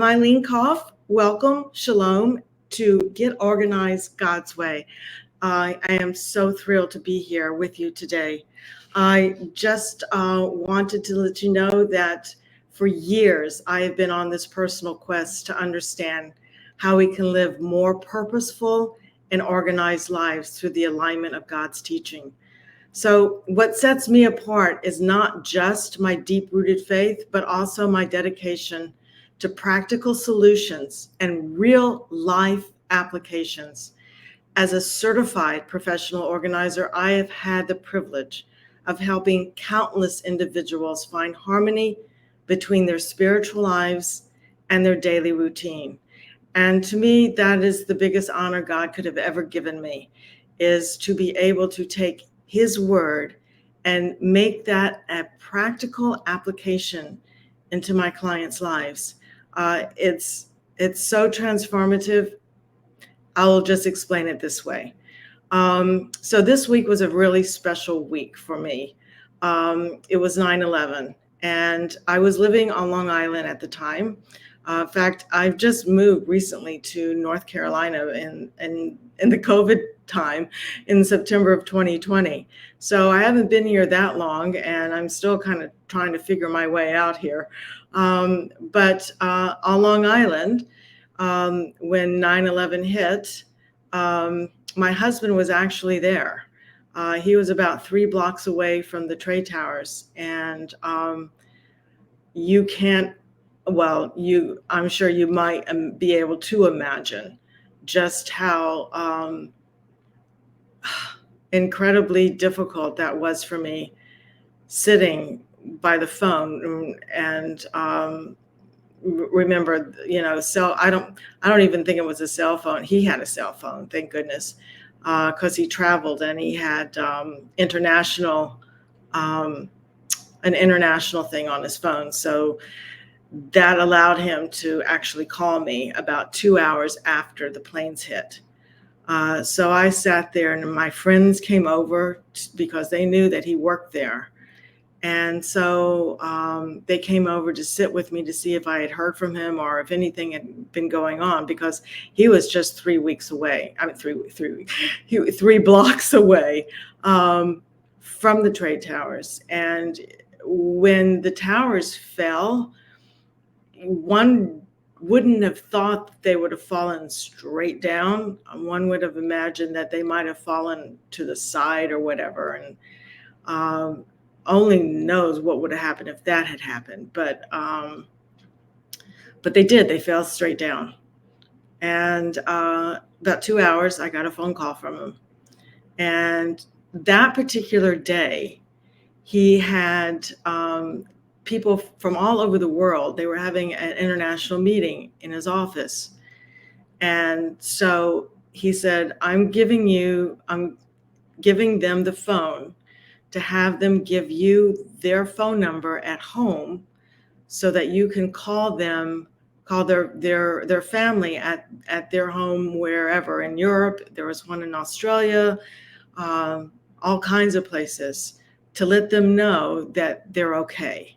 Eileen Koff. Welcome, shalom, to Get Organized God's Way. I am so thrilled to be here with you today. I just wanted to let you know that for years I have been on this personal quest to understand how we can live more purposeful and organized lives through the alignment of God's teaching. So what sets me apart is not just my deep-rooted faith, but also my dedication to practical solutions and real life applications. As a certified professional organizer, I have had the privilege of helping countless individuals find harmony between their spiritual lives and their daily routine. And to me, that is the biggest honor God could have ever given me, is to be able to take His word and make that a practical application into my clients' lives. It's so transformative. I'll just explain it this way. So this week was a really special week for me. It was 9/11, and I was living on Long Island at the time. In fact, I've just moved recently to North Carolina in the COVID time in September of 2020. So I haven't been here that long, and I'm still kind of trying to figure my way out here. But on Long Island, when 9/11 hit, my husband was actually there. He was about 3 blocks away from the trade towers, and you can't, well, I'm sure you might be able to imagine just how incredibly difficult that was for me, sitting by the phone and remember, I don't even think it was a cell phone. He had a cell phone, thank goodness, because he traveled and he had an international thing on his phone. So that allowed him to actually call me about 2 hours after the planes hit. So I sat there, and my friends came over because they knew that he worked there. And so they came over to sit with me to see if I had heard from him or if anything had been going on, because he was just 3 weeks away. I mean, 3 blocks away from the trade towers. And when the towers fell, one wouldn't have thought they would have fallen straight down. One would have imagined that they might have fallen to the side or whatever. And only knows what would have happened if that had happened. But they did. They fell straight down. And about 2 hours, I got a phone call from him. And that particular day, he had people from all over the world. They were having an international meeting in his office. And so he said, I'm giving them the phone to have them give you their phone number at home so that you can call their family at their home wherever. In Europe, there was one in Australia, all kinds of places, to let them know that they're okay.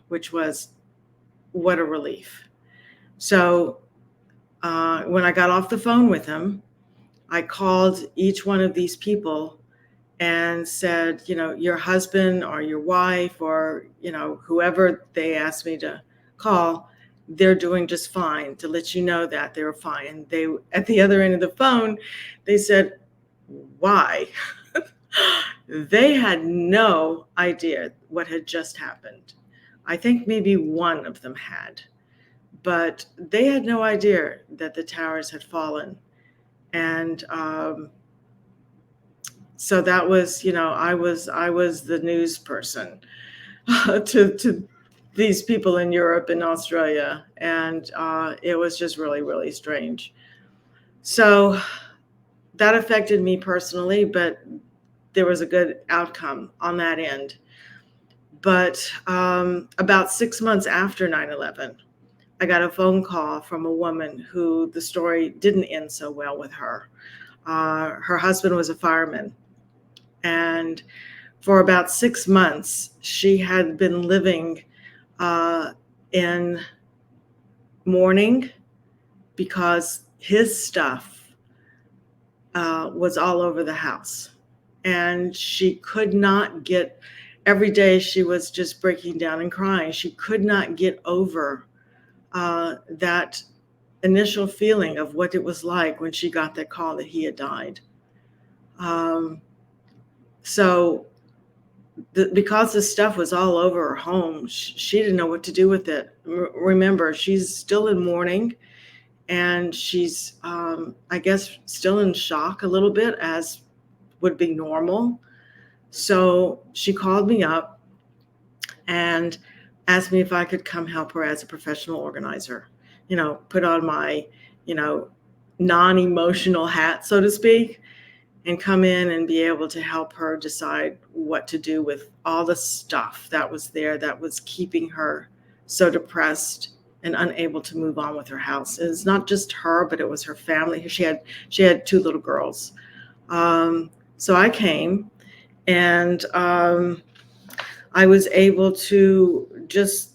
Which was, what a relief. So when I got off the phone with him, I called each one of these people and said, your husband or your wife or, whoever they asked me to call, they're doing just fine, to let you know that they're fine. And they, at the other end of the phone, they said, why? They had no idea what had just happened. I think maybe one of them had, but they had no idea that the towers had fallen. And so that was, I was the news person to these people in Europe and Australia. And it was just really, really strange. So that affected me personally, but there was a good outcome on that end. But about 6 months after 9/11, I got a phone call from a woman who the story didn't end so well with her. Her husband was a fireman. And for about 6 months, she had been living in mourning because his stuff was all over the house. And she could not get, every day she was just breaking down and crying. She could not get over that initial feeling of what it was like when she got that call that he had died. So because the stuff was all over her home, she didn't know what to do with it. Remember, she's still in mourning, and she's, I guess, still in shock a little bit, as would be normal. So she called me up and asked me if I could come help her as a professional organizer, put on my, non-emotional hat, so to speak, and come in and be able to help her decide what to do with all the stuff that was there that was keeping her so depressed and unable to move on with her house. And it's not just her, but it was her family. She had 2 little girls. So I came, and I was able to just,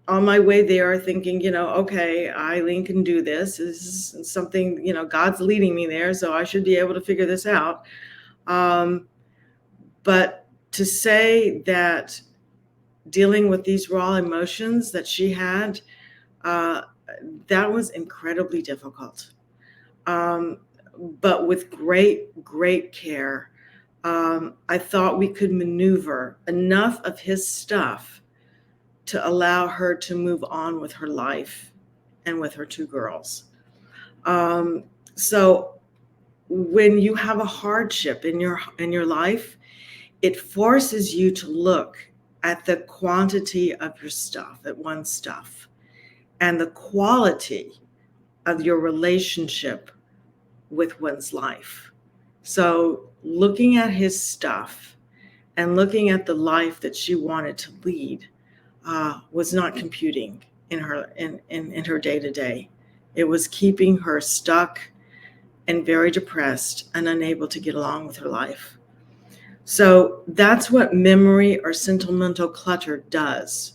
on my way there, thinking, okay, Eileen can do this. This is something, God's leading me there, so I should be able to figure this out. But to say that dealing with these raw emotions that she had, that was incredibly difficult. But with great, great care, I thought we could maneuver enough of his stuff to allow her to move on with her life and with her 2 girls. So when you have a hardship in your life, it forces you to look at the quantity of your stuff, at one's stuff, and the quality of your relationship with one's life. So looking at his stuff and looking at the life that she wanted to lead was not computing in her day-to-day. It was keeping her stuck and very depressed and unable to get along with her life. So that's what memory or sentimental clutter does.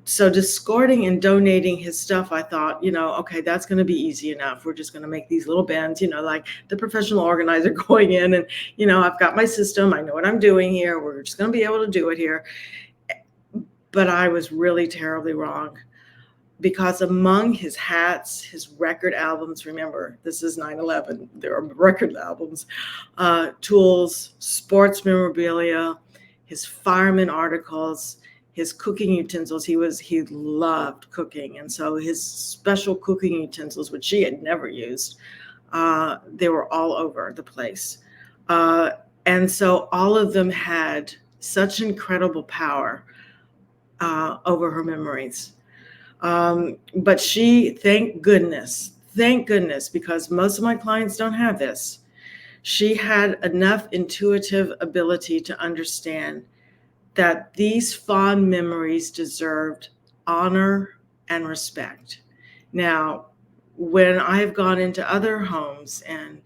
So discarding and donating his stuff, I thought, okay, that's going to be easy enough. We're just going to make these little bins, like the professional organizer going in and, I've got my system. I know what I'm doing here. We're just going to be able to do it here. But I was really terribly wrong, because among his hats, his record albums, remember, this is 9/11, there are record albums, tools, sports memorabilia, his fireman articles, his cooking utensils. He loved cooking. And so his special cooking utensils, which she had never used, they were all over the place. And so all of them had such incredible power over her memories. But she, thank goodness, because most of my clients don't have this, she had enough intuitive ability to understand that these fond memories deserved honor and respect. Now, when I have gone into other homes and,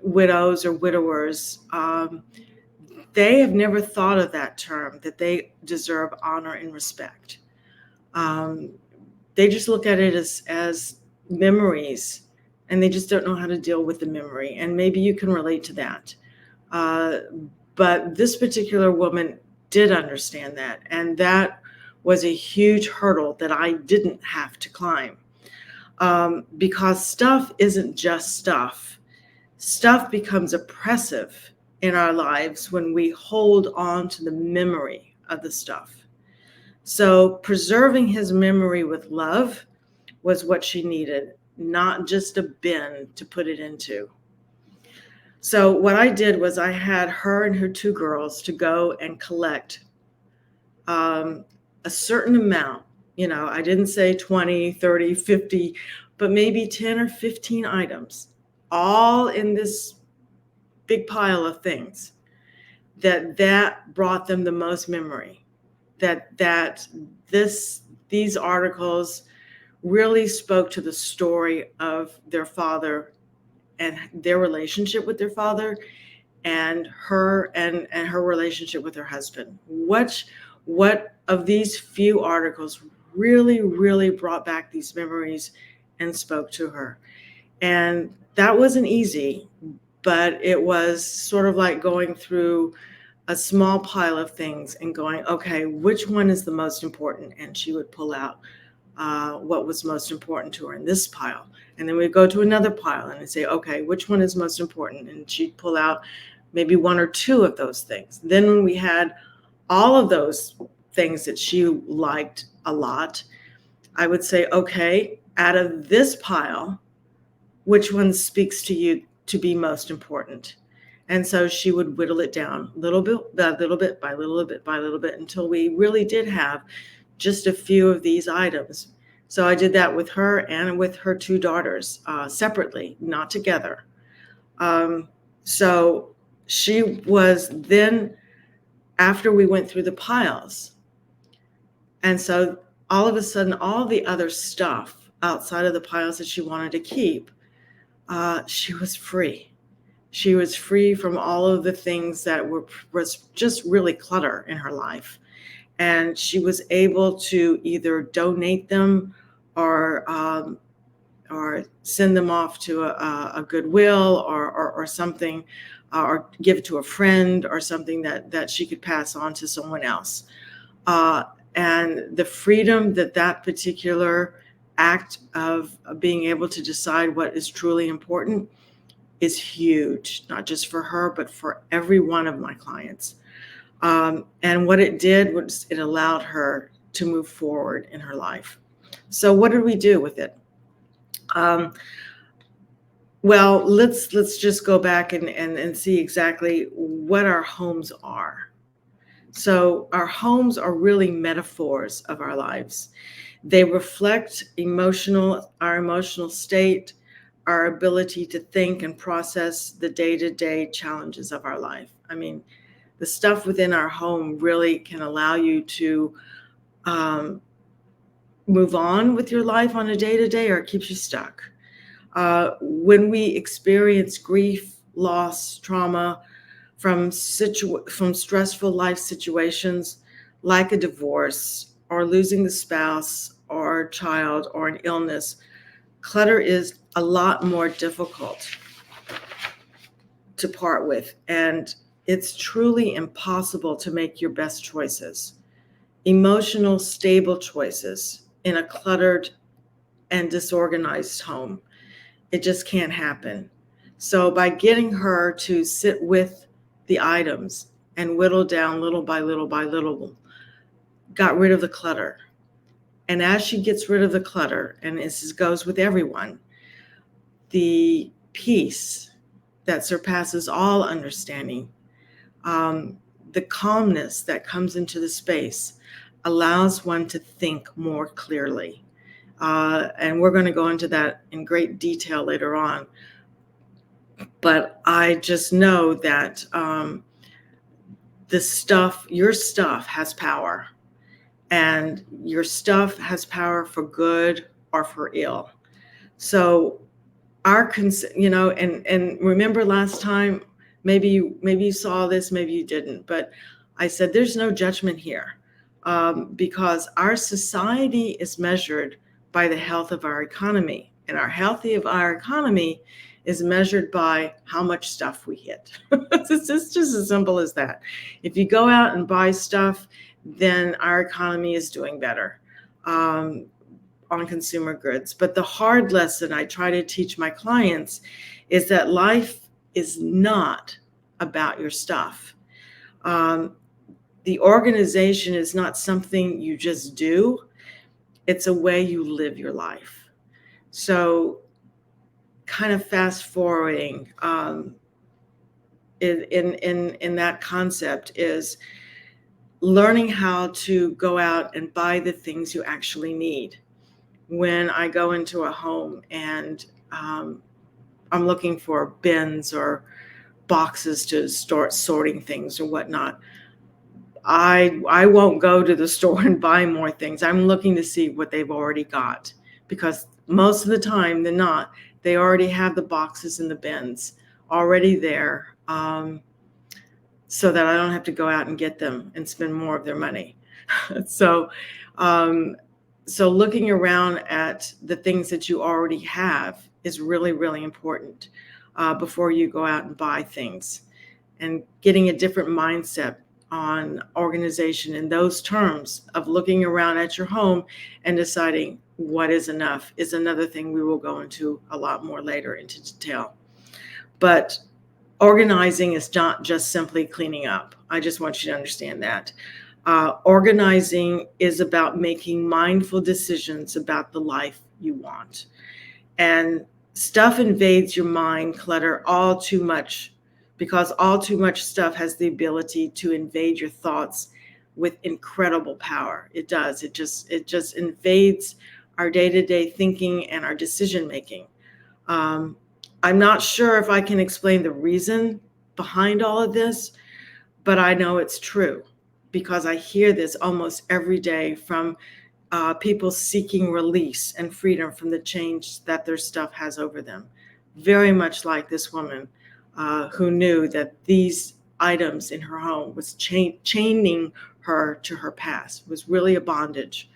widows or widowers, they have never thought of that term, that they deserve honor and respect. They just look at it as memories, and they just don't know how to deal with the memory. And maybe you can relate to that. But this particular woman did understand that. And that was a huge hurdle that I didn't have to climb. Because stuff isn't just stuff. Stuff becomes oppressive in our lives when we hold on to the memory of the stuff. So preserving his memory with love was what she needed, not just a bin to put it into. So what I did was I had her and her 2 girls to go and collect a certain amount. I didn't say 20, 30, 50, but maybe 10 or 15 items, all in this big pile of things that brought them the most memory. That these articles really spoke to the story of their father and their relationship with their father, and her relationship with her husband. What of these few articles really, really brought back these memories and spoke to her. And that wasn't easy, but it was sort of like going through a small pile of things and going, okay, which one is the most important? And she would pull out what was most important to her in this pile. And then we'd go to another pile and say, okay, which one is most important? And she'd pull out maybe one or two of those things. Then when we had all of those things that she liked a lot, I would say, okay, out of this pile, which one speaks to you to be most important? And so she would whittle it down little bit by little bit by little bit by little bit until we really did have just a few of these items. So I did that with her and with her two daughters separately, not together. So she was then, after we went through the piles, and so all of a sudden, all the other stuff outside of the piles that she wanted to keep, she was free. She was free from all of the things that was just really clutter in her life. And she was able to either donate them or send them off to a Goodwill or something, or give it to a friend or something that she could pass on to someone else. And the freedom that particular act of being able to decide what is truly important is huge, not just for her, but for every one of my clients. And what it did was it allowed her to move forward in her life. So what did we do with it? Well, let's just go back and see exactly what our homes are. So our homes are really metaphors of our lives. They reflect our emotional state, our ability to think and process the day-to-day challenges of our life. I mean, the stuff within our home really can allow you to move on with your life on a day-to-day, or it keeps you stuck. When we experience grief, loss, trauma from stressful life situations like a divorce or losing the spouse or child or an illness, clutter is a lot more difficult to part with, and it's truly impossible to make your best choices, emotional, stable choices in a cluttered and disorganized home. It just can't happen. So by getting her to sit with the items and whittle down little by little by little, got rid of the clutter. And as she gets rid of the clutter, and this goes with everyone, the peace that surpasses all understanding, the calmness that comes into the space allows one to think more clearly. And we're going to go into that in great detail later on. But I just know that your stuff has power, and your stuff has power for good or for ill. So and remember last time, maybe you saw this, maybe you didn't, but I said there's no judgment here, because our society is measured by the health of our economy, and our health of our economy is measured by how much stuff we hit. It's just as simple as that. If you go out and buy stuff, then our economy is doing better on consumer goods. But the hard lesson I try to teach my clients is that life is not about your stuff. The organization is not something you just do. It's a way you live your life. So kind of fast forwarding in that concept is learning how to go out and buy the things you actually need. When I go into a home and I'm looking for bins or boxes to start sorting things or whatnot, I won't go to the store and buy more things. I'm looking to see what they've already got, because most of the time than not, they already have the boxes and the bins already there, so that I don't have to go out and get them and spend more of their money. So So looking around at the things that you already have is really, really important before you go out and buy things, and getting a different mindset on organization in those terms of looking around at your home and deciding what is enough is another thing we will go into a lot more later into detail. But organizing is not just simply cleaning up. I just want you to understand that. Organizing is about making mindful decisions about the life you want. And stuff invades your mind, clutter, all too much, because all too much stuff has the ability to invade your thoughts with incredible power. It does. It just invades our day-to-day thinking and our decision making. I'm not sure if I can explain the reason behind all of this, but I know it's true because I hear this almost every day from people seeking release and freedom from the change that their stuff has over them. Very much like this woman who knew that these items in her home was chaining her to her past, was really a bondage.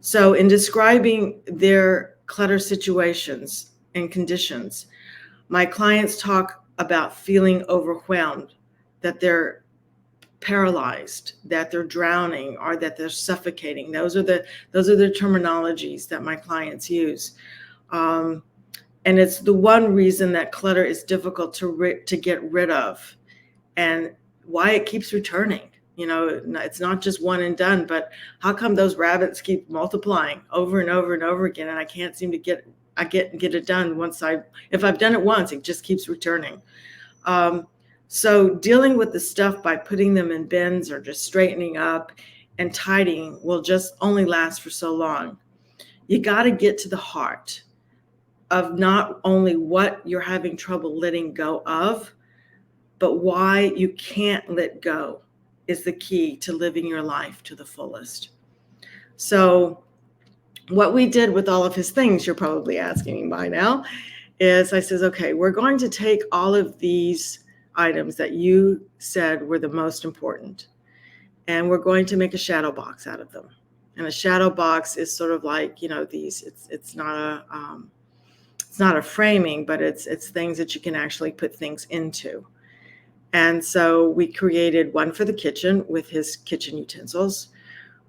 So in describing their clutter situations and conditions, my clients talk about feeling overwhelmed, that they're paralyzed, that they're drowning, or that they're suffocating. Those are the terminologies that my clients use. And it's the one reason that clutter is difficult to get rid of, and why it keeps returning. It's not just one and done, but how come those rabbits keep multiplying over and over and over again, and I can't seem to get it done. If I've done it once, it just keeps returning. So dealing with the stuff by putting them in bins or just straightening up and tidying will just only last for so long. You got to get to the heart of not only what you're having trouble letting go of, but why you can't let go is the key to living your life to the fullest. So what we did with all of his things, you're probably asking me by now, is I says, okay, we're going to take all of these items that you said were the most important, and we're going to make a shadow box out of them. And a shadow box is sort of like, it's not a framing, but it's things that you can actually put things into. And so we created one for the kitchen with his kitchen utensils.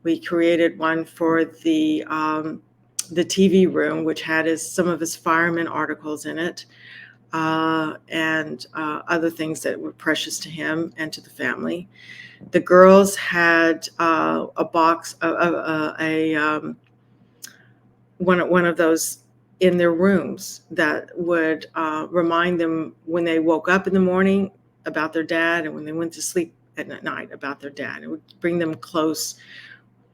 We created one for the TV room, which had some of his fireman articles in it, and other things that were precious to him and to the family. The girls had a box of one of those in their rooms that would remind them when they woke up in the morning about their dad, and when they went to sleep at night about their dad. It would bring them close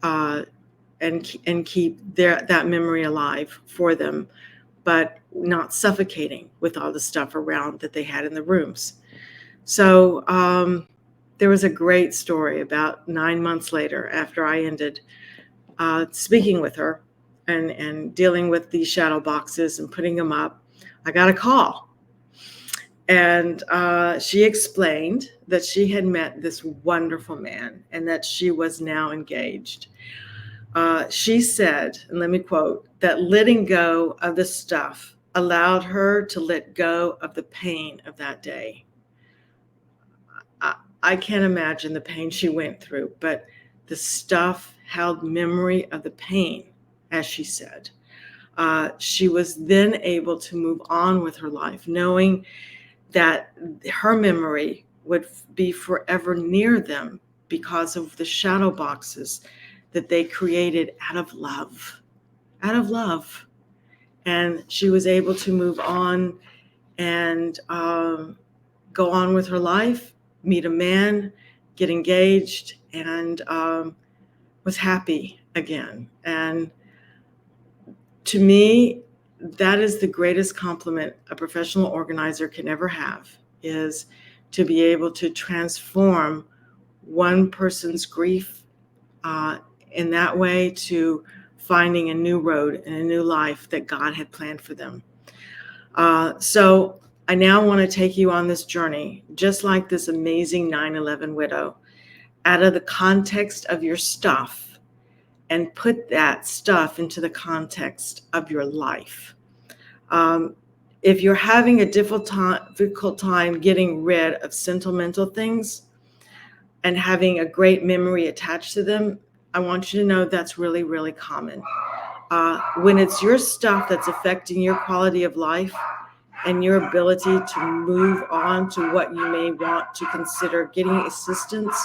and keep that memory alive for them, but not suffocating with all the stuff around that they had in the rooms. So there was a great story about 9 months later, after I ended speaking with her and dealing with these shadow boxes and putting them up. I got a call, and she explained that she had met this wonderful man and that she was now engaged. She said, and let me quote, that letting go of the stuff allowed her to let go of the pain of that day. I can't imagine the pain she went through, but the stuff held memory of the pain, as she said. She was then able to move on with her life, knowing that her memory would be forever near them because of the shadow boxes that they created out of love. And she was able to move on and go on with her life, meet a man, get engaged, and was happy again. And to me, that is the greatest compliment a professional organizer can ever have, is to be able to transform one person's grief in that way to finding a new road and a new life that God had planned for them. So I now want to take you on this journey, just like this amazing 9/11 widow, out of the context of your stuff and put that stuff into the context of your life. If you're having a difficult time getting rid of sentimental things and having a great memory attached to them, I want you to know that's really, really common. When it's your stuff that's affecting your quality of life and your ability to move on to what you may want to consider getting assistance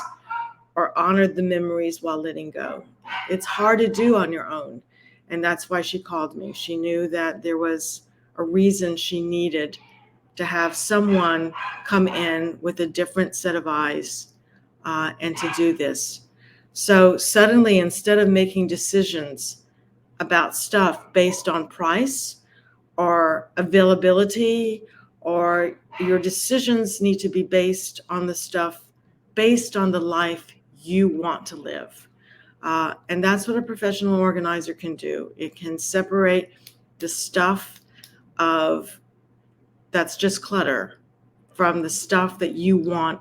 or honor the memories while letting go. It's hard to do on your own. And that's why she called me. She knew that there was a reason she needed to have someone come in with a different set of eyes and to do this. So suddenly, instead of making decisions about stuff based on price or availability, or your decisions need to be based on the stuff, based on the life you want to live. And that's what a professional organizer can do. It can separate the stuff of that's just clutter from the stuff that you want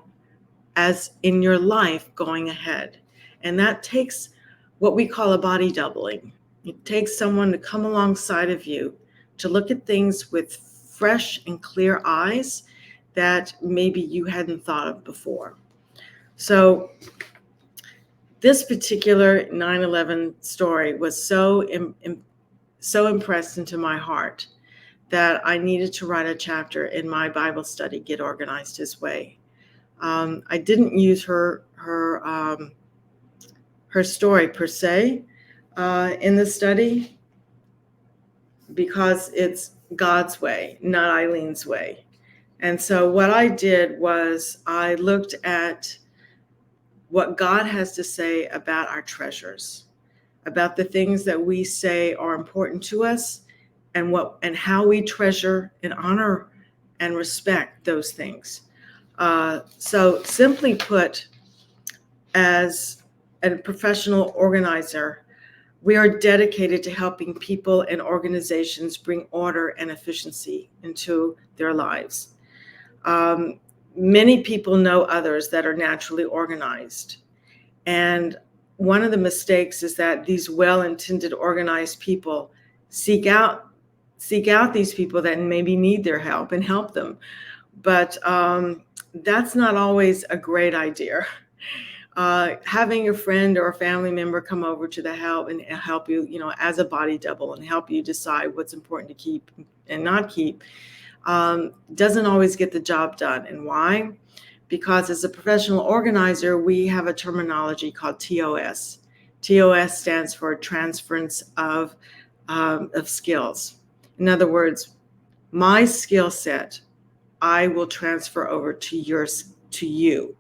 as in your life going ahead. And that takes what we call a body doubling. It takes someone to come alongside of you to look at things with fresh and clear eyes that maybe you hadn't thought of before. So this particular 9/11 story was so impressed into my heart that I needed to write a chapter in my Bible study, Get Organized His Way. I didn't use her story per se in the study because it's God's way, not Eileen's way. And so what I did was I looked at what God has to say about our treasures, about the things that we say are important to us, and how we treasure and honor and respect those things. So simply put, as a professional organizer, we are dedicated to helping people and organizations bring order and efficiency into their lives. Many people know others that are naturally organized. And one of the mistakes is that these well-intended organized people seek out these people that maybe need their help and help them. But that's not always a great idea. Having a friend or a family member come over to the help and help you, as a body double and help you decide what's important to keep and not keep, doesn't always get the job done. And why? Because as a professional organizer, we have a terminology called TOS. TOS stands for transference of skills. In other words, my skill set, I will transfer over to you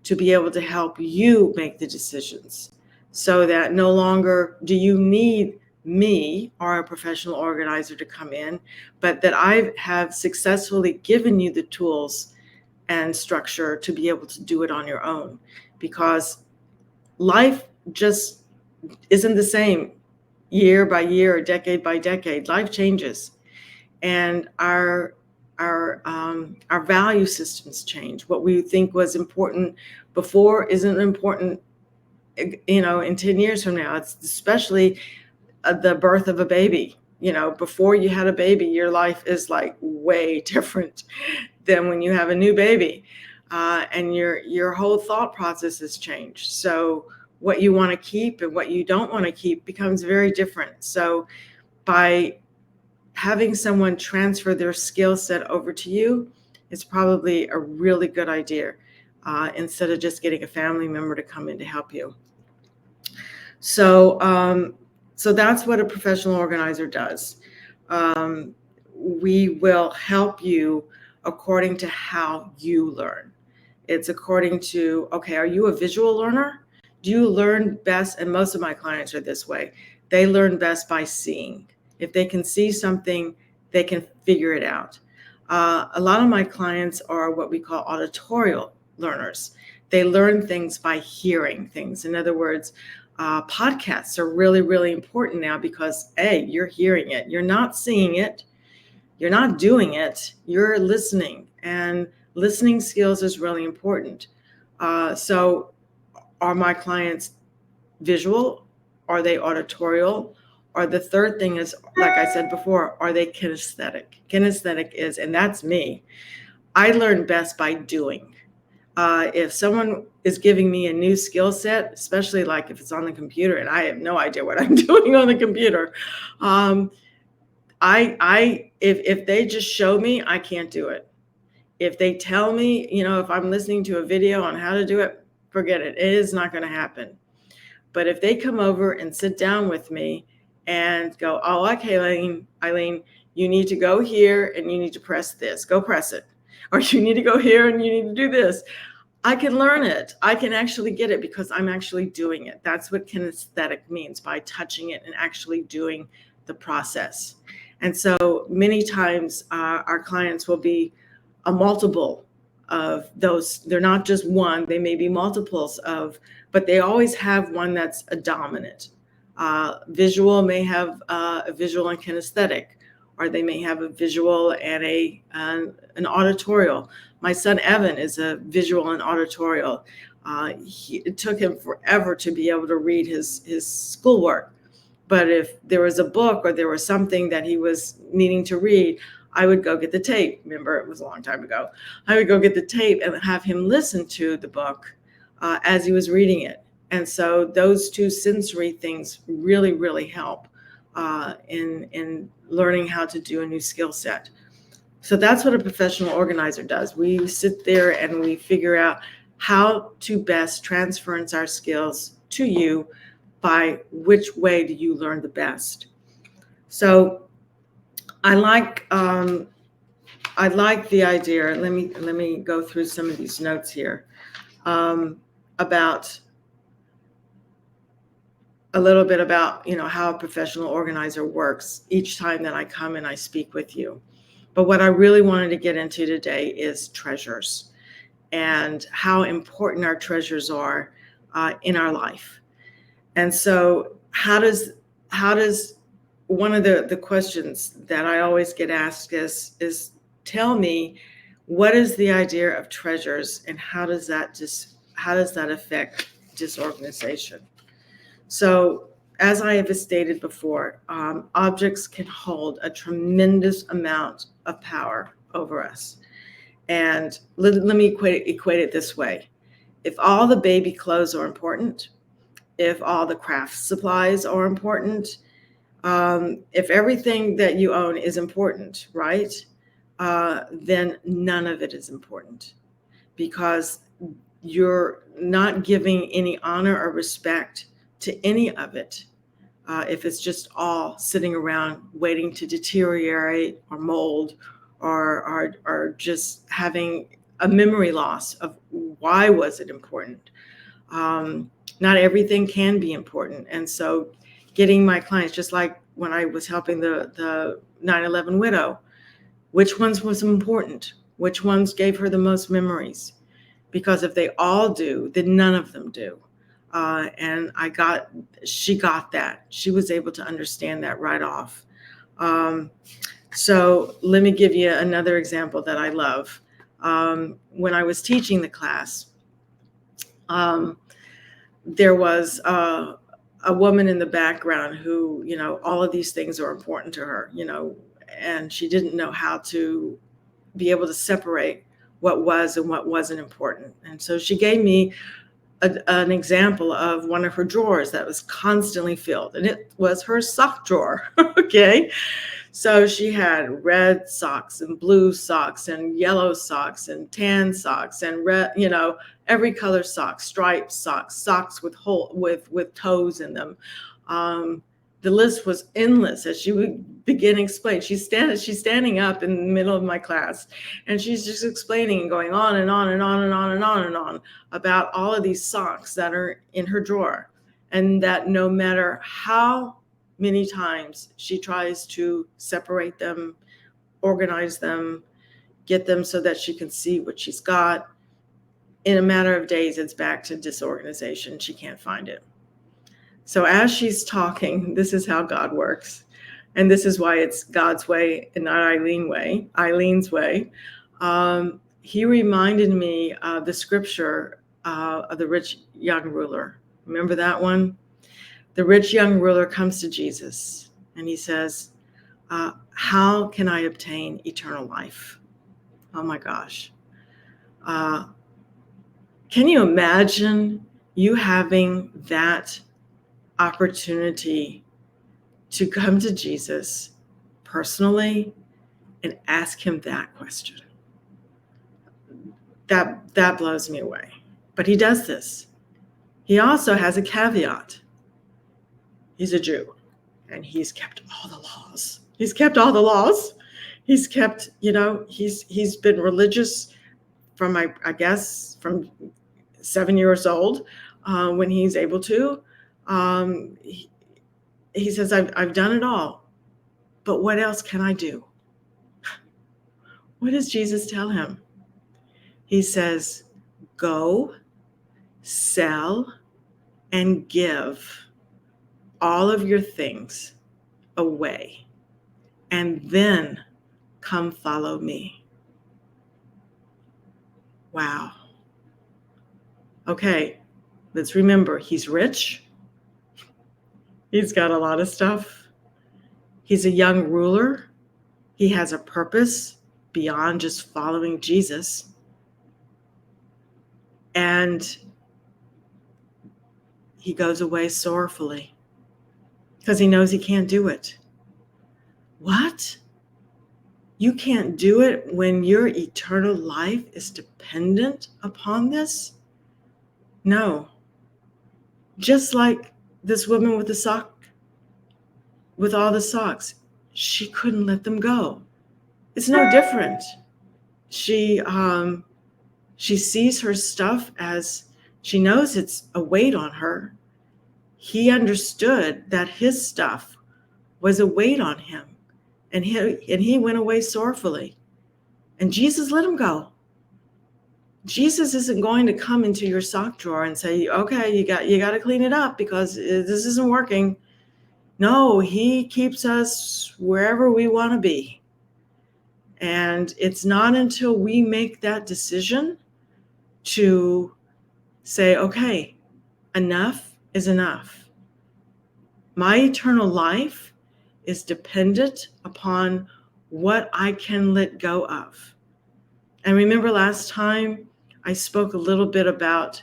to be able to help you make the decisions, so that no longer do you need me or a professional organizer to come in, but that I have successfully given you the tools and structure to be able to do it on your own, because life just isn't the same year by year or decade by decade. Life changes, and our value systems change. What we think was important before isn't important, in 10 years from now. It's especially the birth of a baby. Before you had a baby, your life is like way different than when you have a new baby, and your whole thought process has changed. So what you want to keep and what you don't want to keep becomes very different. So by having someone transfer their skill set over to you is probably a really good idea, instead of just getting a family member to come in to help you. So that's what a professional organizer does. We will help you according to how you learn. It's according to, okay, are you a visual learner? Do you learn best? And most of my clients are this way. They learn best by seeing. If they can see something, they can figure it out. A lot of my clients are what we call auditorial learners. They learn things by hearing things. In other words, podcasts are really, really important now because, A, you're hearing it. You're not seeing it. You're not doing it. You're listening. And listening skills is really important. So are my clients visual Are they auditorial? Or the third thing is, like I said before, are they kinesthetic? Kinesthetic is, and that's me, I learn best by doing. If someone is giving me a new skill set, especially like if it's on the computer and I have no idea what I'm doing on the computer, if they just show me, I can't do it. If they tell me, if I'm listening to a video on how to do it, forget it. It is not going to happen. But if they come over and sit down with me and go, oh, okay, Eileen, you need to go here and you need to press this, go press it. Or you need to go here and you need to do this. I can learn it. I can actually get it because I'm actually doing it. That's what kinesthetic means, by touching it and actually doing the process. And so many times our clients will be a multiple of those. They're not just one, they may be multiples of, but they always have one that's a dominant. Visual may have a visual and kinesthetic, or they may have a visual and an auditorial. My son Evan is a visual and auditorial. It took him forever to be able to read his schoolwork. But if there was a book or there was something that he was needing to read, I would go get the tape. Remember, it was a long time ago. I would go get the tape and have him listen to the book as he was reading it. And so those two sensory things really, really help in learning how to do a new skill set. So that's what a professional organizer does. We sit there and we figure out how to best transference our skills to you by which way do you learn the best. So I like the idea. Let me go through some of these notes here about a little bit about how a professional organizer works each time that I come and I speak with you. But what I really wanted to get into today is treasures and how important our treasures are in our life. And so how does one of the questions that I always get asked is tell me, what is the idea of treasures and how does that affect disorganization? So as I have stated before, objects can hold a tremendous amount of power over us. And let me equate it this way. If all the baby clothes are important, if all the craft supplies are important, if everything that you own is important, right? Then none of it is important, because you're not giving any honor or respect to any of it if it's just all sitting around waiting to deteriorate or mold or just having a memory loss of why was it important. Not everything can be important. And so getting my clients, just like when I was helping the 9/11 widow, which ones was important? Which ones gave her the most memories? Because if they all do, then none of them do. And she got that. She was able to understand that right off. So let me give you another example that I love. When I was teaching the class, there was a woman in the background who, all of these things are important to her, and she didn't know how to be able to separate what was and what wasn't important. And so she gave me an example of one of her drawers that was constantly filled, and it was her sock drawer. Okay. So she had red socks and blue socks and yellow socks and tan socks and red, every color socks, striped socks, socks with toes in them. The list was endless as she would begin to explain. She's standing up in the middle of my class, and she's just explaining and going on and on and on and on and on and on about all of these socks that are in her drawer, and that no matter how many times she tries to separate them, organize them, get them so that she can see what she's got, in a matter of days, it's back to disorganization. She can't find it. So as she's talking, this is how God works. And this is why it's God's way and not Eileen's way. He reminded me of the scripture of the rich young ruler. Remember that one? The rich young ruler comes to Jesus and he says, how can I obtain eternal life? Oh my gosh. Can you imagine you having that opportunity to come to Jesus personally and ask him that question? That blows me away. But he does this. He also has a caveat. He's a Jew, and he's kept all the laws. He's kept all the laws. He's kept, he's been religious from, I guess, from 7 years old when he's able to. He says, I've done it all, but what else can I do? What does Jesus tell him? He says, go, sell, and give all of your things away, and then come follow me. Wow. Okay, let's remember, he's rich. He's got a lot of stuff. He's a young ruler. He has a purpose beyond just following Jesus. And he goes away sorrowfully because he knows he can't do it. What? You can't do it when your eternal life is dependent upon this? No. Just like this woman with the sock, with all the socks, she couldn't let them go. It's no different. She sees her stuff as she knows it's a weight on her. He understood that his stuff was a weight on him, and he went away sorrowfully. And Jesus let him go. Jesus isn't going to come into your sock drawer and say, okay, you got to clean it up because this isn't working. No, he keeps us wherever we want to be. And it's not until we make that decision to say, okay, enough is enough. My eternal life is dependent upon what I can let go of. And remember last time I spoke a little bit about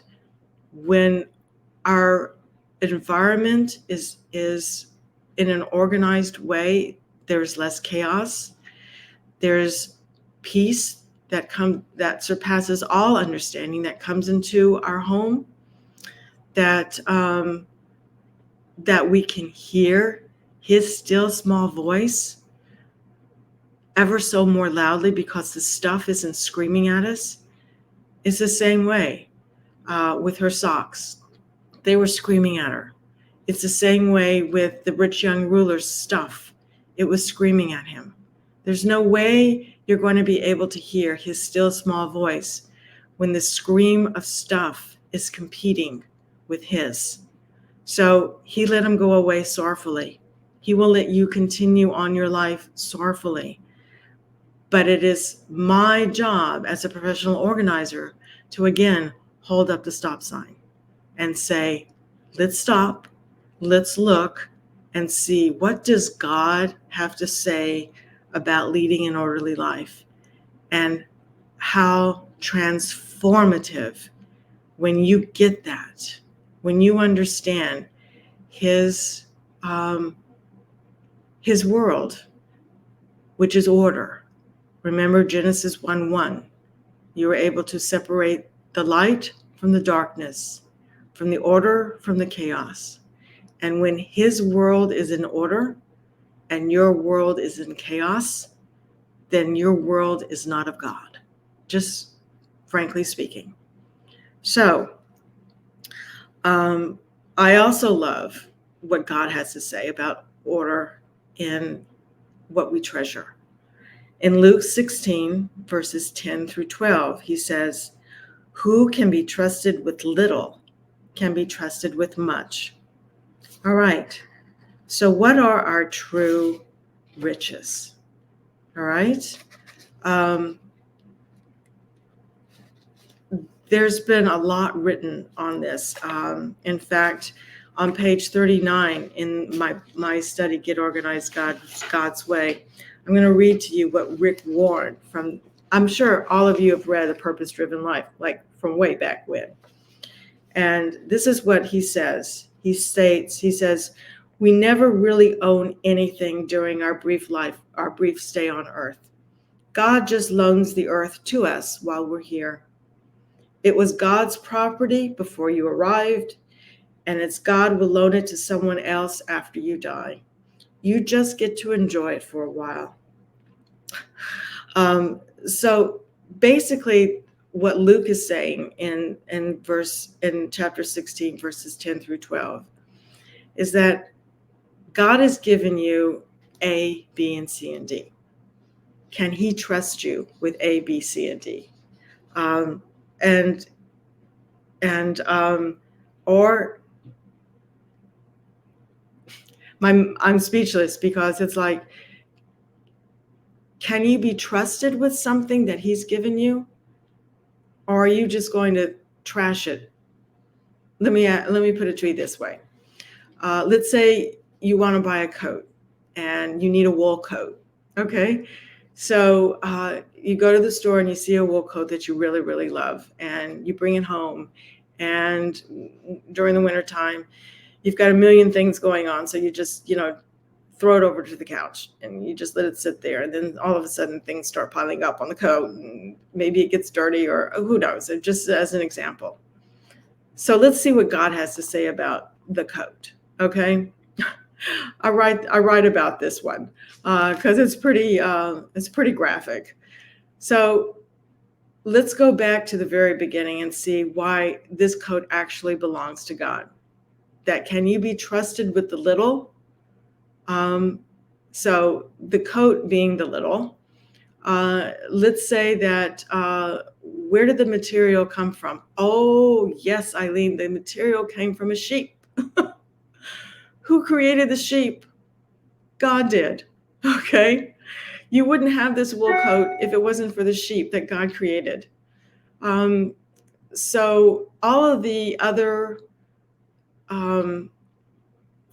when our environment is in an organized way, there's less chaos. There's peace that surpasses all understanding that comes into our home, that we can hear his still small voice ever so more loudly because the stuff isn't screaming at us. It's the same way with her socks. They were screaming at her. It's the same way with the rich young ruler's stuff. It was screaming at him. There's no way you're going to be able to hear his still small voice when the scream of stuff is competing with his. So he let him go away sorrowfully. He will let you continue on your life sorrowfully. But it is my job as a professional organizer to, again, hold up the stop sign and say, let's stop, let's look and see, what does God have to say about leading an orderly life, and how transformative when you get that, when you understand his world, which is order. Remember Genesis 1:1. You were able to separate the light from the darkness, from the order from the chaos. And when his world is in order and your world is in chaos, then your world is not of God, just frankly speaking. So I also love what God has to say about order in what we treasure. In Luke 16, verses 10 through 12, he says, who can be trusted with little can be trusted with much. All right. So what are our true riches? All right. There's been a lot written on this. In fact, on page 39 in my study, Get Organized God's Way. I'm going to read to you what Rick Warren from, I'm sure all of you have read A Purpose-Driven Life, like from way back when. And this is what he says. He says, we never really own anything during our brief stay on earth. God just loans the earth to us while we're here. It was God's property before you arrived, and it's God will loan it to someone else after you die. You just get to enjoy it for a while. So basically, what Luke is saying in chapter 16, verses 10 through 12, is that God has given you A, B, and C, and D. Can he trust you with A, B, C, and D? Or I'm speechless, because it's like, can you be trusted with something that he's given you? Or are you just going to trash it? Let me put it to you this way. Let's say you want to buy a coat and you need a wool coat. Okay. So you go to the store and you see a wool coat that you really, really love, and you bring it home. And during the winter time, you've got a million things going on. So you just, throw it over to the couch and you just let it sit there. And then all of a sudden things start piling up on the coat, and maybe it gets dirty, or who knows, just as an example. So let's see what God has to say about the coat. Okay. I write about this one because it's pretty graphic. So let's go back to the very beginning and see why this coat actually belongs to God. That can you be trusted with the little? So the coat being the little, let's say that, where did the material come from? Oh, yes, Eileen, the material came from a sheep. Who created the sheep? God did. Okay. You wouldn't have this wool coat if it wasn't for the sheep that God created. So all of the other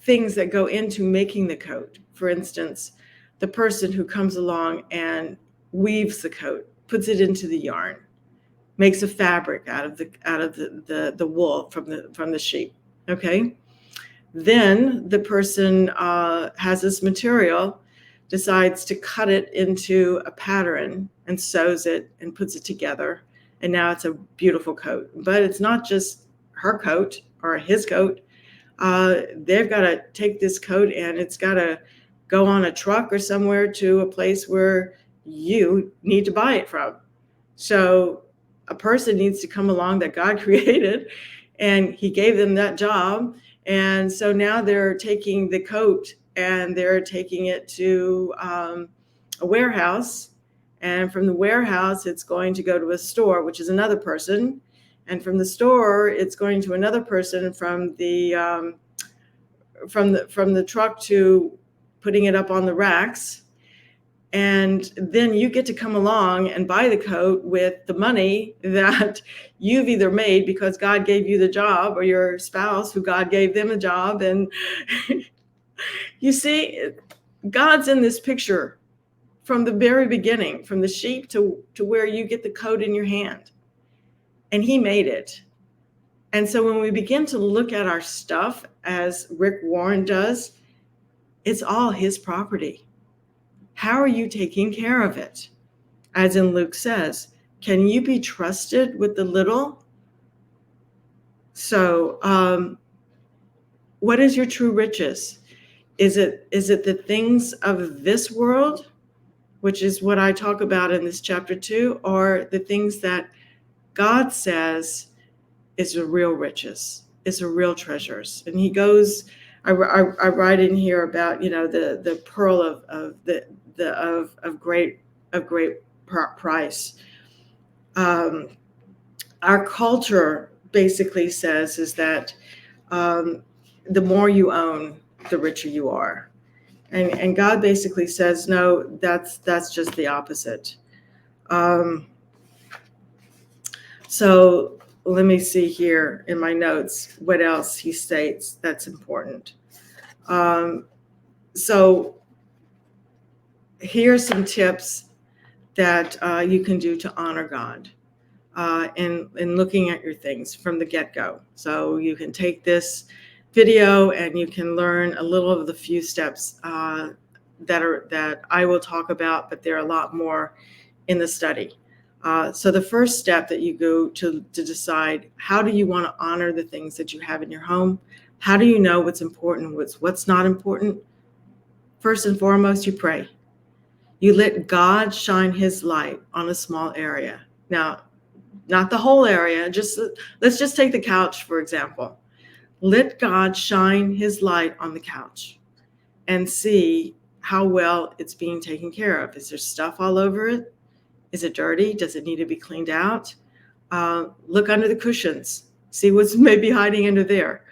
things that go into making the coat, for instance, the person who comes along and weaves the coat, puts it into the yarn, makes a fabric out of the wool from the sheep. Okay. Then the person has this material, decides to cut it into a pattern and sews it and puts it together. And now it's a beautiful coat. But it's not just her coat or his coat. They've got to take this coat and it's got to go on a truck or somewhere to a place where you need to buy it from. So a person needs to come along that God created, and he gave them that job. And so now they're taking the coat and they're taking it to a warehouse. And from the warehouse, it's going to go to a store, which is another person. And from the store, it's going to another person, from the truck to putting it up on the racks. And then you get to come along and buy the coat with the money that you've either made because God gave you the job, or your spouse who God gave them a job. And you see, God's in this picture from the very beginning, from the sheep to where you get the coat in your hand. And he made it. And so when we begin to look at our stuff, as Rick Warren does, it's all his property. How are you taking care of it? As in Luke says, can you be trusted with the little? So what is your true riches? Is it the things of this world, which is what I talk about in this chapter 2, or the things that God says is the real riches, is the real treasures? And he goes, I write in here about, the pearl of great price. Our culture basically says is that the more you own, the richer you are, and God basically says no. That's just the opposite. So let me see here in my notes what else he states that's important. So here are some tips that you can do to honor God in looking at your things from the get-go. So you can take this video and you can learn a little of the few steps that I will talk about, but there are a lot more in the study. So the first step that you go to decide, how do you want to honor the things that you have in your home? How do you know what's important, what's not important? First and foremost, you pray. You let God shine his light on a small area. Now, not the whole area, let's just take the couch, for example. Let God shine his light on the couch and see how well it's being taken care of. Is there stuff all over it? Is it dirty? Does it need to be cleaned out? Look under the cushions. See what's maybe hiding under there.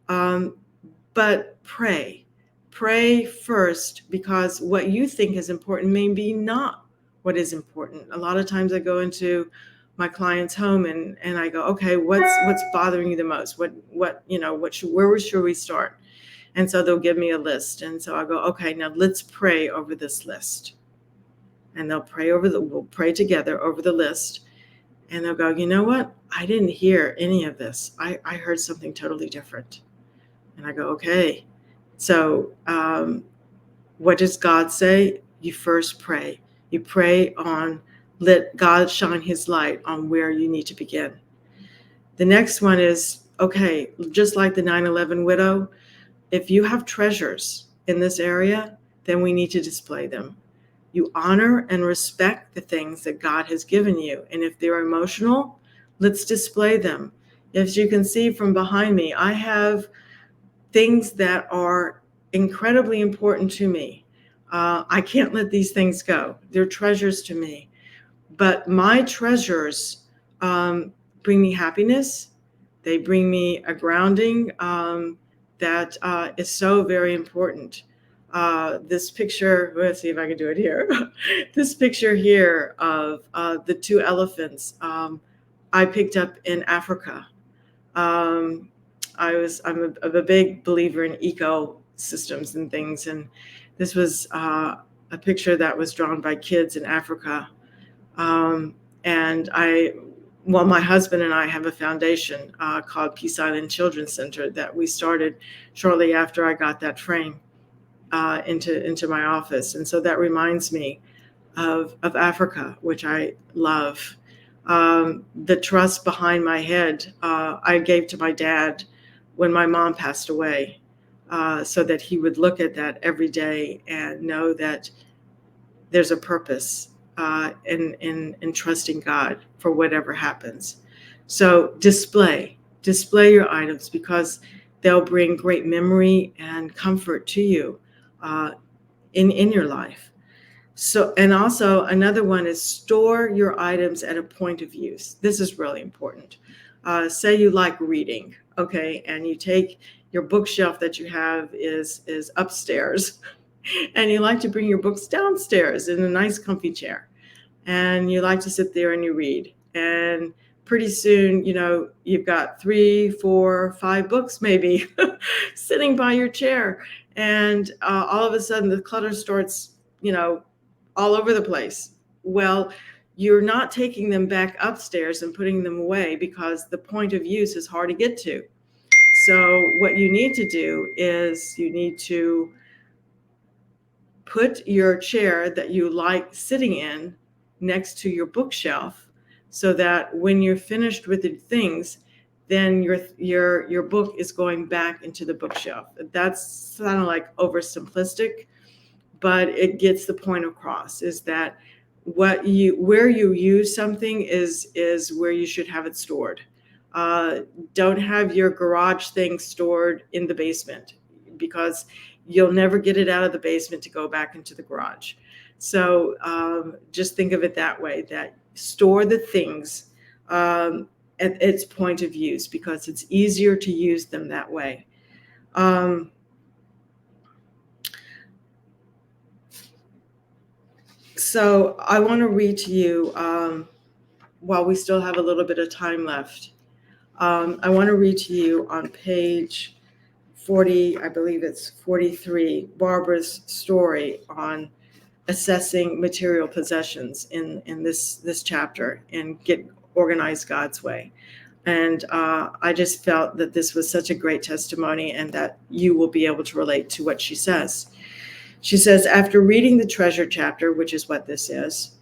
But pray. Pray first, because what you think is important may be not what is important. A lot of times I go into my client's home and I go, okay, what's bothering you the most? Where should we start? And so they'll give me a list. And so I go, okay, now let's pray over this list. And we'll pray together over the list. And they'll go, you know what? I didn't hear any of this. I heard something totally different. And I go, okay. So what does God say? You first pray. You pray on, let God shine his light on where you need to begin. The next one is, okay, just like the 9/11 widow, if you have treasures in this area, then we need to display them. You honor and respect the things that God has given you. And if they're emotional, let's display them. As you can see from behind me, I have things that are incredibly important to me. I can't let these things go. They're treasures to me. But my treasures bring me happiness. They bring me a grounding that is so very important. This picture, let's see if I can do it here. This picture here of the two elephants I picked up in Africa. I'm a big believer in ecosystems and things, and this was a picture that was drawn by kids in Africa. And my husband and I have a foundation called Peace Island Children's Center that we started shortly after I got that frame into my office, and so that reminds me of Africa, which I love. The trust behind my head I gave to my dad when my mom passed away, so that he would look at that every day and know that there's a purpose in trusting God for whatever happens. So display your items, because they'll bring great memory and comfort to you in your life. So, and also another one is store your items at a point of use. This is really important. Say you like reading, okay, and you take your bookshelf that you have is upstairs, and you like to bring your books downstairs in a nice comfy chair, and you like to sit there and you read. And pretty soon, you've got 3, 4, 5 books maybe sitting by your chair, and all of a sudden the clutter starts, all over the place. Well, you're not taking them back upstairs and putting them away because the point of use is hard to get to. So what you need to do is you need to put your chair that you like sitting in next to your bookshelf, so that when you're finished with the things, then your book is going back into the bookshelf. That's kind of like oversimplistic, but it gets the point across, is that where you use something is where you should have it stored. Don't have your garage thing stored in the basement, because you'll never get it out of the basement to go back into the garage. So just think of it that way, that store the things at its point of use, because it's easier to use them that way. So I want to read to you, while we still have a little bit of time left, I want to read to you on page 40, I believe it's 43, Barbara's story on assessing material possessions in this chapter and get organized God's way. And I just felt that this was such a great testimony and that you will be able to relate to what she says. She says, after reading the treasure chapter, which is what this is,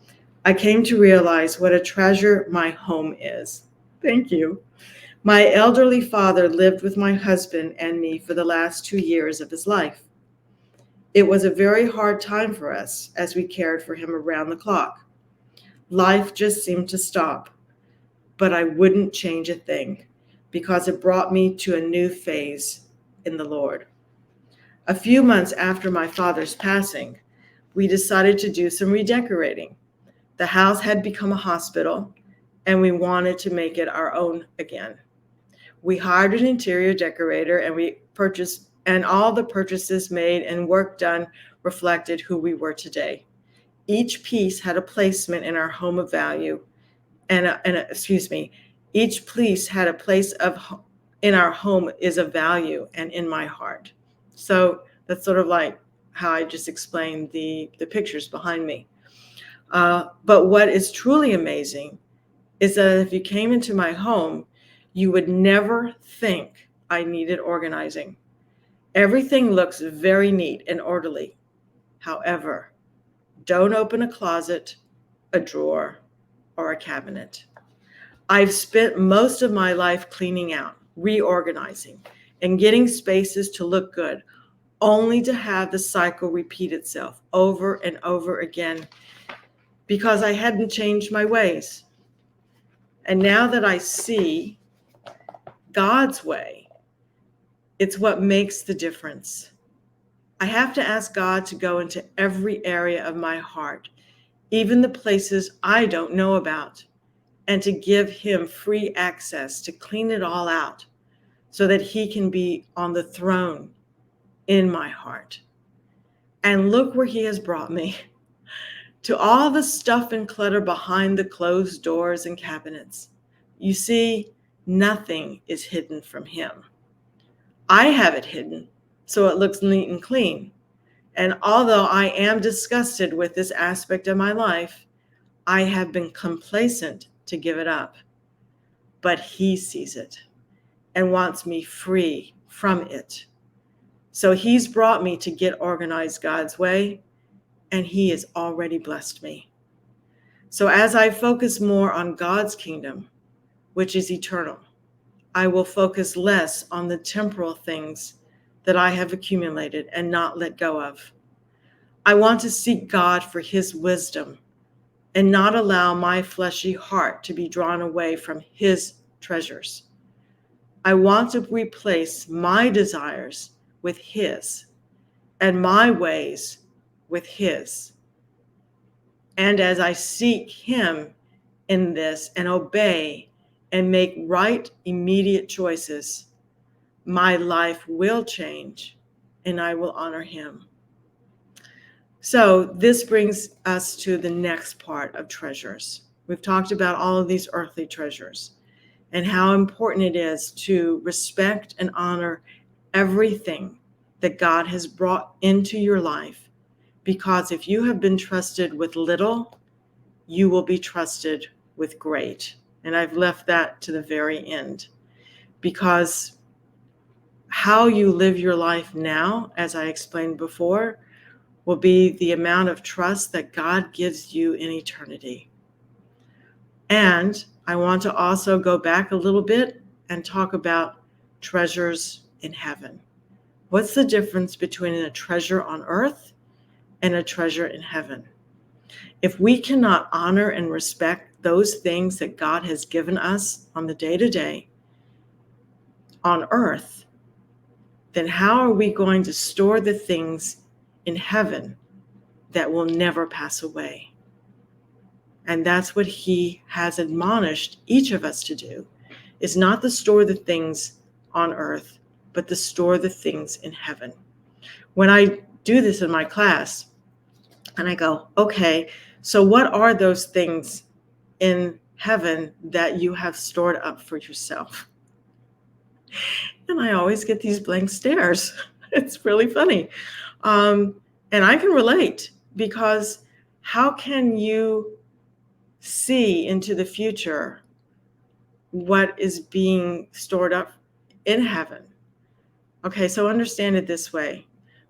I came to realize what a treasure my home is. Thank you. My elderly father lived with my husband and me for the last 2 years of his life. It was a very hard time for us as we cared for him around the clock. Life just seemed to stop, but I wouldn't change a thing because it brought me to a new phase in the Lord. A few months after my father's passing, we decided to do some redecorating. The house had become a hospital, and we wanted to make it our own again. We hired an interior decorator, and all the purchases made and work done reflected who we were today. Each piece had a placement in our home of value, each piece had a place in our home is of value and in my heart. So that's sort of like how I just explained the pictures behind me. But what is truly amazing is that if you came into my home, you would never think I needed organizing. Everything looks very neat and orderly. However, don't open a closet, a drawer, or a cabinet. I've spent most of my life cleaning out, reorganizing, and getting spaces to look good, only to have the cycle repeat itself over and over again because I hadn't changed my ways. And now that I see God's way, it's what makes the difference. I have to ask God to go into every area of my heart, even the places I don't know about, and to give him free access to clean it all out so that he can be on the throne in my heart. And look where he has brought me, to all the stuff and clutter behind the closed doors and cabinets. You see, nothing is hidden from him. I have it hidden so it looks neat and clean. And although I am disgusted with this aspect of my life, I have been complacent to give it up. But he sees it and wants me free from it. So he's brought me to get organized God's way, and he has already blessed me. So as I focus more on God's kingdom, which is eternal, I will focus less on the temporal things that I have accumulated and not let go of. I want to seek God for his wisdom and not allow my fleshy heart to be drawn away from his treasures. I want to replace my desires with his and my ways with his. And as I seek him in this and obey and make right, immediate choices, my life will change and I will honor him. So this brings us to the next part of treasures. We've talked about all of these earthly treasures and how important it is to respect and honor everything that God has brought into your life. Because if you have been trusted with little, you will be trusted with great. And I've left that to the very end. Because how you live your life now, as I explained before, will be the amount of trust that God gives you in eternity. And I want to also go back a little bit and talk about treasures in heaven. What's the difference between a treasure on earth and a treasure in heaven? If we cannot honor and respect those things that God has given us on the day-to-day on earth, then how are we going to store the things in heaven that will never pass away? And that's what he has admonished each of us to do, is not to store the things on earth, but to store the things in heaven. When I do this in my class, and I go, okay, so what are those things in heaven that you have stored up for yourself? And I always get these blank stares. It's really funny. Um, and I can relate, because how can you see into the future what is being stored up in heaven? Okay, so understand it this way.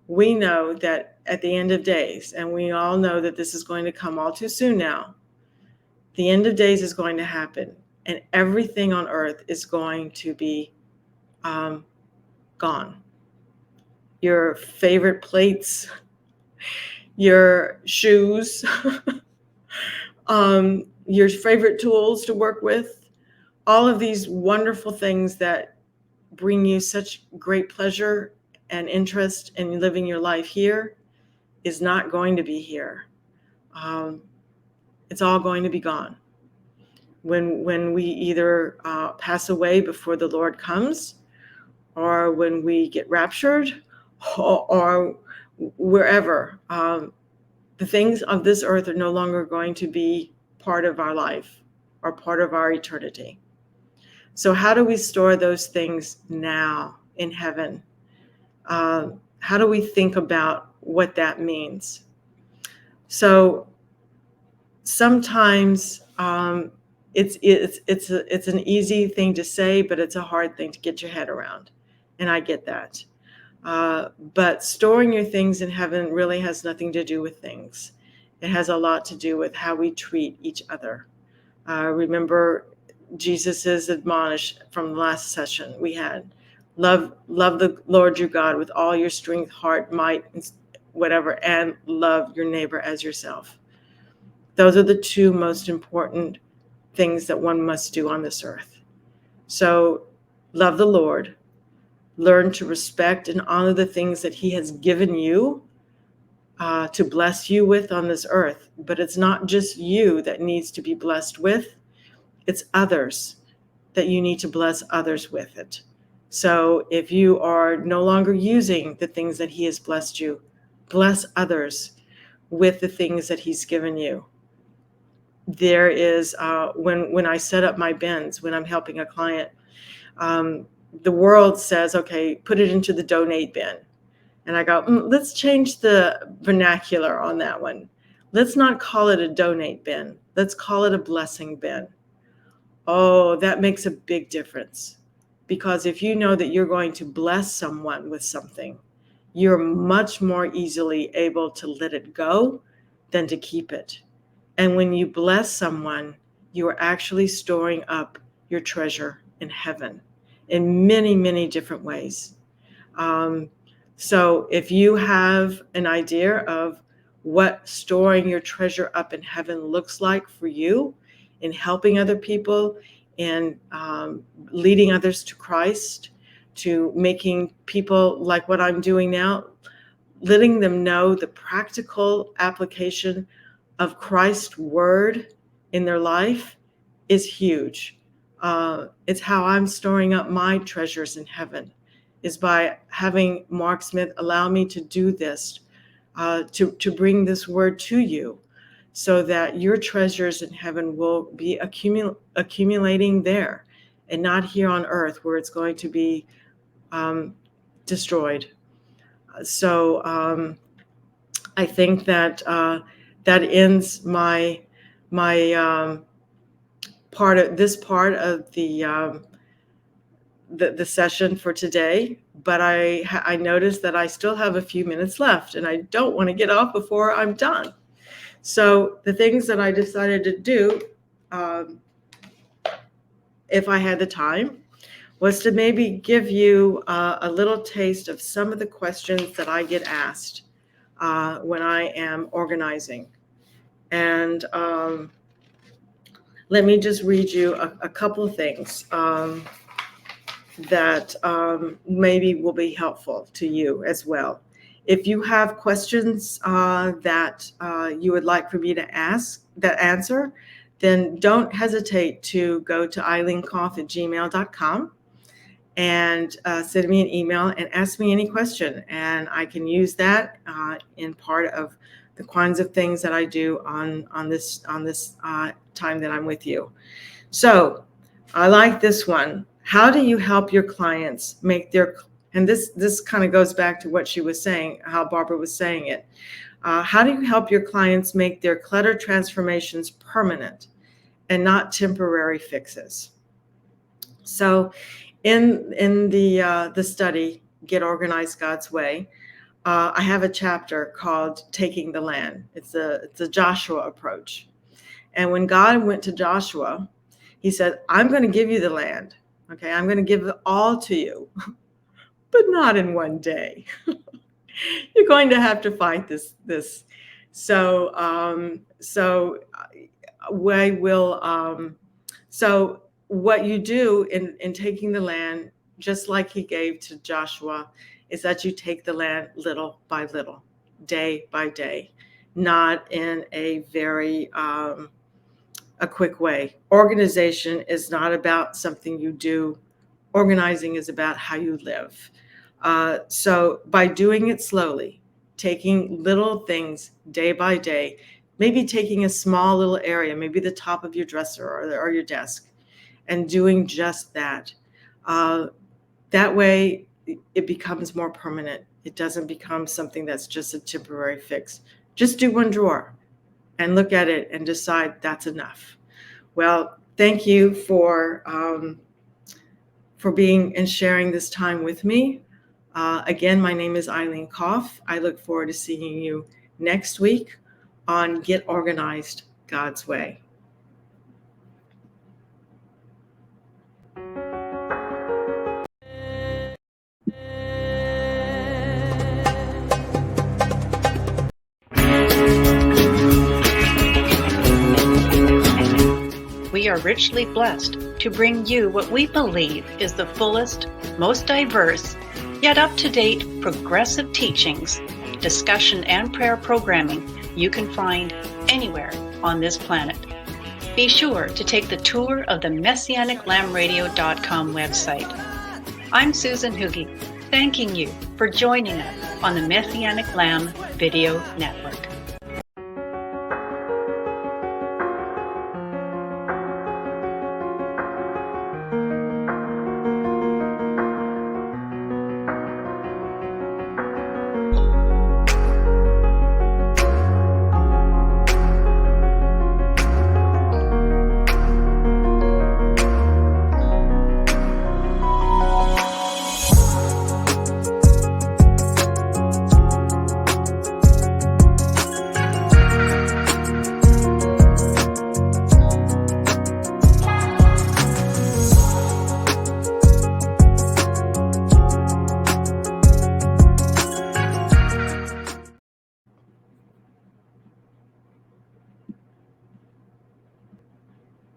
We know that at the end of days, and we all know that this is going to come all too soon now, the end of days is going to happen, and everything on earth is going to be gone. Your favorite plates, your shoes, your favorite tools to work with, all of these wonderful things that bring you such great pleasure and interest in living your life here is not going to be here. It's all going to be gone. When we either pass away before the Lord comes, or when we get raptured, or wherever, the things of this earth are no longer going to be part of our life or part of our eternity. So how do we store those things now in heaven? How do we think about what that means? So sometimes it's an easy thing to say, but it's a hard thing to get your head around, and I get that. But storing your things in heaven really has nothing to do with things. It has a lot to do with how we treat each other. Remember, Jesus is admonished from the last session we had. Love the Lord your God with all your strength, heart, might, whatever, and love your neighbor as yourself. Those are the two most important things that one must do on this earth. So love the Lord, learn to respect and honor the things that he has given you to bless you with on this earth. But it's not just you that needs to be blessed with, it's others that you need to bless others with it. So if you are no longer using the things that he has blessed you, bless others with the things that he's given you. There is, when I set up my bins, when I'm helping a client, the world says, okay, put it into the donate bin. And I go, let's change the vernacular on that one. Let's not call it a donate bin. Let's call it a blessing bin. Oh, that makes a big difference. Because if you know that you're going to bless someone with something, you're much more easily able to let it go than to keep it. And when you bless someone, you are actually storing up your treasure in heaven in many, many different ways. So if you have an idea of what storing your treasure up in heaven looks like for you in helping other people, in leading others to Christ, to making people like what I'm doing now, letting them know the practical application of Christ's word in their life is huge. It's how I'm storing up my treasures in heaven, is by having Mark Smith allow me to do this, to bring this word to you, so that your treasures in heaven will be accumulating there and not here on earth where it's going to be destroyed. So I think that that ends my part of the session for today. But I noticed that I still have a few minutes left, and I don't want to get off before I'm done. So the things that I decided to do, if I had the time, was to maybe give you a little taste of some of the questions that I get asked when I am organizing. And let me just read you a couple of things that maybe will be helpful to you as well. If you have questions that you would like for me to answer, then don't hesitate to go to eileenkoff@gmail.com and send me an email and ask me any question. And I can use that in part of the kinds of things that I do on this time that I'm with you. So I like this one. How do you help your clients make their, and this kind of goes back to what she was saying, how Barbara was saying it. How do you help your clients make their clutter transformations permanent and not temporary fixes? So in the study, Get Organized God's Way, I have a chapter called Taking the Land. It's a Joshua approach. And when God went to Joshua, he said, I'm going to give you the land. Okay, I'm going to give it all to you, but not in one day. You're going to have to fight this. So we will. So what you do in taking the land, just like he gave to Joshua, is that you take the land little by little, day by day, not in a very a quick way. Organization is not about something you do. Organizing is about how you live. So by doing it slowly, taking little things day by day, maybe taking a small little area, maybe the top of your dresser or your desk, and doing just that. That way it becomes more permanent. It doesn't become something that's just a temporary fix. Just do one drawer and look at it and decide that's enough. Well, thank you for being and sharing this time with me. Again, my name is Eileen Koff. I look forward to seeing you next week on Get Organized God's Way. We are richly blessed to bring you what we believe is the fullest, most diverse, yet up-to-date progressive teachings, discussion, and prayer programming you can find anywhere on this planet. Be sure to take the tour of the MessianicLambRadio.com website. I'm Susan Hoogie, thanking you for joining us on the Messianic Lamb Video Network.